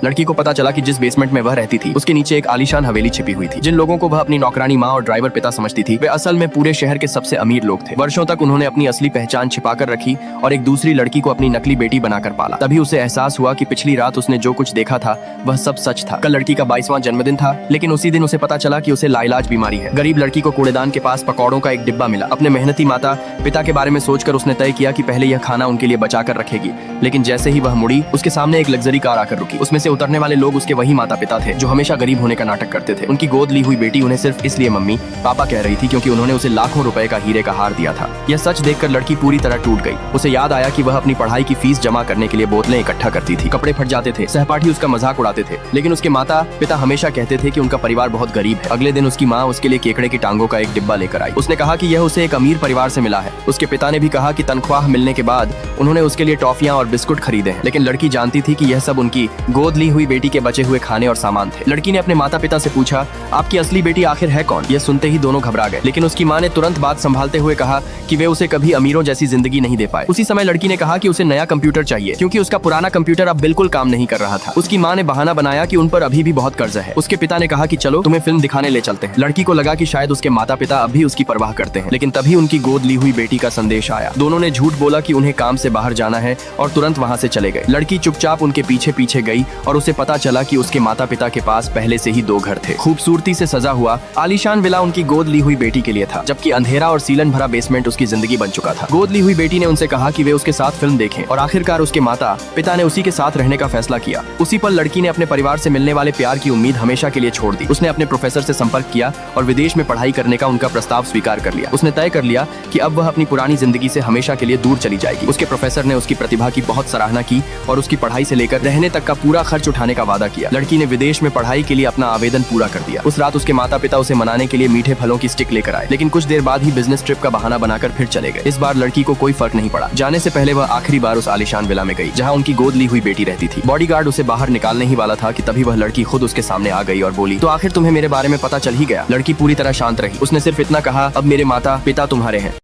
लड़की को पता चला कि जिस बेसमेंट में वह रहती थी उसके नीचे एक आलीशान हवेली छिपी हुई थी। जिन लोगों को वह अपनी नौकरानी माँ और ड्राइवर पिता समझती थी वे असल में पूरे शहर के सबसे अमीर लोग थे। वर्षों तक उन्होंने अपनी असली पहचान छिपाकर रखी और एक दूसरी लड़की को अपनी नकली बेटी बनाकर पाला। तभी उसे एहसास हुआ कि पिछली रात उसने जो कुछ देखा था वह सब सच था। कल लड़की का 22वां जन्मदिन था, लेकिन उसी दिन उसे पता चला कि उसे लाइलाज बीमारी है। गरीब लड़की को कूड़ेदान के पास पकौड़ों का एक डिब्बा मिला। अपने मेहनती माता पिता के बारे में सोचकर उसने तय किया कि पहले यह खाना उनके लिए बचा कर रखेगी। लेकिन जैसे ही वह मुड़ी उसके सामने एक लग्जरी कार आकर रुकी। उसमें से उतरने वाले लोग उसके वही माता पिता थे जो हमेशा गरीब होने का नाटक करते थे। उनकी गोद ली हुई बेटी उन्हें सिर्फ इसलिए मम्मी पापा कह रही थी क्योंकि उन्होंने उसे लाखों रुपए का हीरे का हार दिया था। यह सच देखकर लड़की पूरी तरह टूट गई। उसे याद आया कि वह अपनी पढ़ाई की फीस जमा करने के लिए बोतलें इकट्ठा करती थी। कपड़े फट जाते थे, सहपाठी उसका मजाक उड़ाते थे, लेकिन उसके माता पिता हमेशा कहते थे कि उनका परिवार बहुत गरीब है। अगले दिन उसकी माँ उसके लिए केकड़े की टांगों का एक डिब्बा लेकर आई। उसने कहा कि यह उसे एक अमीर परिवार से मिला है। उसके पिता ने भी कहा कि तनख्वाह मिलने के बाद उन्होंने उसके लिए टॉफियां और बिस्कुट खरीदे हैं। लेकिन लड़की जानती थी कि यह सब उनकी गोद ली हुई बेटी के बचे हुए खाने और सामान थे। लड़की ने अपने माता पिता से पूछा, आपकी असली बेटी आखिर है कौन? यह सुनते ही दोनों घबरा गए, लेकिन उसकी माँ ने तुरंत बात संभालते हुए कहा कि वे उसे कभी अमीरों जैसी जिंदगी नहीं दे पाए। उसी समय लड़की ने कहा कि उसे नया कंप्यूटर चाहिए क्योंकि उसका पुराना कंप्यूटर अब बिल्कुल काम नहीं कर रहा था। उसकी माँ ने बहाना बनाया कि उन पर अभी भी बहुत कर्ज है। उसके पिता ने कहा कि चलो तुम्हें फिल्म दिखाने ले चलते हैं। लड़की को लगा कि शायद उसके माता पिता अब भी उसकी परवाह करते हैं, लेकिन तभी उनकी गोद ली हुई बेटी का संदेश आया। दोनों ने झूठ बोला कि उन्हें काम से बाहर जाना है और तुरंत वहाँ से चले गए। लड़की चुपचाप उनके पीछे पीछे गई और उसे पता चला कि उसके माता पिता के पास पहले से ही 2 घर थे। खूबसूरती से सजा हुआ आलीशान विला उनकी गोद ली हुई बेटी के लिए था, जबकि अंधेरा और सीलन भरा बेसमेंट उसकी जिंदगी बन चुका था। गोद ली हुई बेटी ने उनसे कहा कि वे उसके साथ फिल्म देखें और आखिरकार उसके माता पिता ने उसी के साथ रहने का फैसला किया। उसी पल लड़की ने अपने परिवार से मिलने वाले प्यार की उम्मीद हमेशा के लिए छोड़ दी। उसने अपने प्रोफेसर से संपर्क किया और विदेश में पढ़ाई करने का उनका प्रस्ताव स्वीकार कर लिया। उसने तय कर लिया कि अब वह अपनी पुरानी जिंदगी से हमेशा के लिए दूर चली जाएगी। उसके प्रोफेसर ने उसकी प्रतिभा की बहुत सराहना की और उसकी पढ़ाई से लेकर रहने तक का पूरा खर्च उठाने का वादा किया। लड़की ने विदेश में पढ़ाई के लिए अपना आवेदन पूरा कर दिया। उस रात उसके माता पिता उसे मनाने के लिए मीठे फलों की स्टिक लेकर आए, लेकिन कुछ देर बाद ही बिजनेस ट्रिप का बहाना बनाकर फिर चले गए। इस बार लड़की को कोई फर्क नहीं पड़ा। जाने से पहले वह आखिरी बार उस आलीशान विला में गई जहाँ उनकी गोद ली हुई बेटी रहती थी। बॉडीगार्ड उसे बाहर निकालने ही वाला था कि तभी वह लड़की खुद उसके सामने आ गई और बोली, तो आखिर तुम्हें मेरे बारे में पता चल ही गया। लड़की पूरी तरह शांत रही। उसने सिर्फ इतना कहा, अब मेरे माता पिता तुम्हारे हैं।